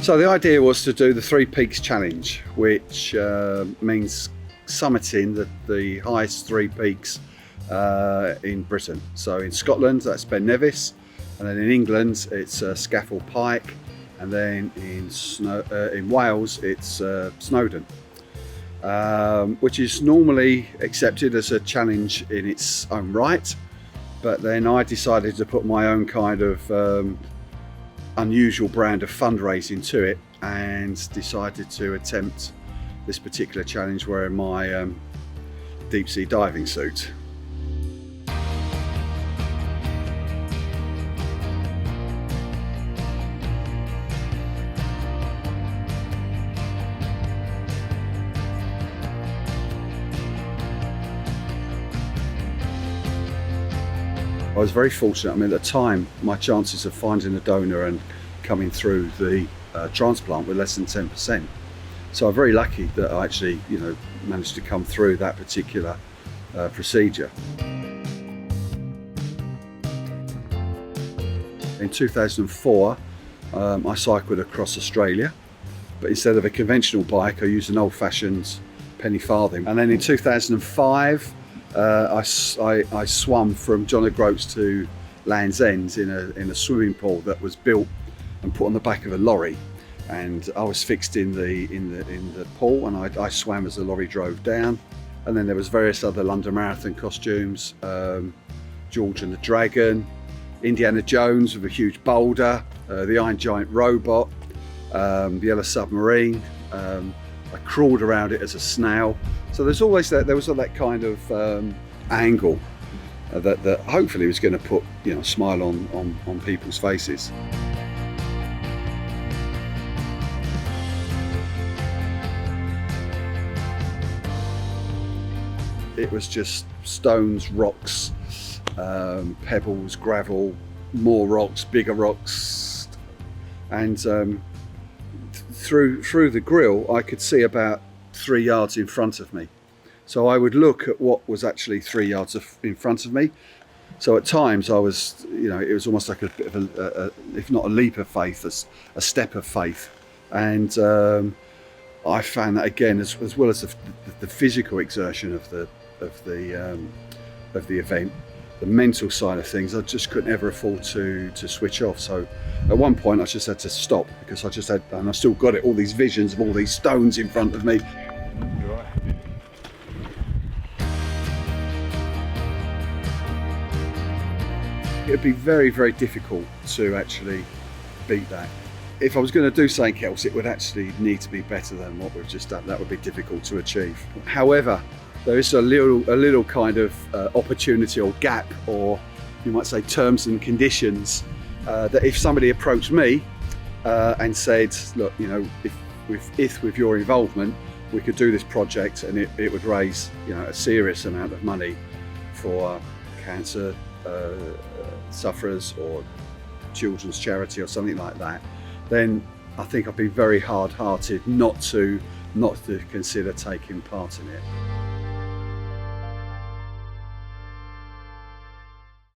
So the idea was to do the Three Peaks Challenge, which means summiting the highest three peaks in Britain. So in Scotland, that's Ben Nevis, and then in England, it's Scafell Pike, and then in Wales, it's Snowdon, which is normally accepted as a challenge in its own right. But then I decided to put my own kind of unusual brand of fundraising to it, and decided to attempt this particular challenge wearing my deep sea diving suit. I was very fortunate. I mean, at the time, my chances of finding a donor and coming through the transplant were less than 10%. So I'm very lucky that I actually, managed to come through that particular procedure. In 2004, I cycled across Australia, but instead of a conventional bike, I used an old-fashioned penny farthing. And then in 2005, I swam from John O'Groats to Land's End in a swimming pool that was built and put on the back of a lorry, and I was fixed in the pool, and I swam as the lorry drove down. And then there was various other London Marathon costumes, George and the Dragon, Indiana Jones with a huge boulder, the Iron Giant robot, the Yellow Submarine. I crawled around it as a snail. So there was that kind of angle that hopefully was going to put a smile on people's faces. It was just stones, rocks, pebbles, gravel, more rocks, bigger rocks, and through the grill I could see about 3 yards in front of me. So I would look at what was actually 3 yards in front of me. So at times I was, it was almost like a bit of a if not a leap of faith, a step of faith. And I found that again, as well as the physical exertion of the event, the mental side of things, I just couldn't ever afford to switch off. So at one point I just had to stop, because I just had, and I still got it, all these visions of all these stones in front of me. It would be very, very difficult to actually beat that. If I was going to do something else, it would actually need to be better than what we've just done. That would be difficult to achieve. However, there is a little kind of opportunity or gap, or you might say terms and conditions, that if somebody approached me and said, look, if with your involvement we could do this project and it would raise a serious amount of money for cancer sufferers or children's charity or something like that, then I think I'd be very hard-hearted not to consider taking part in it.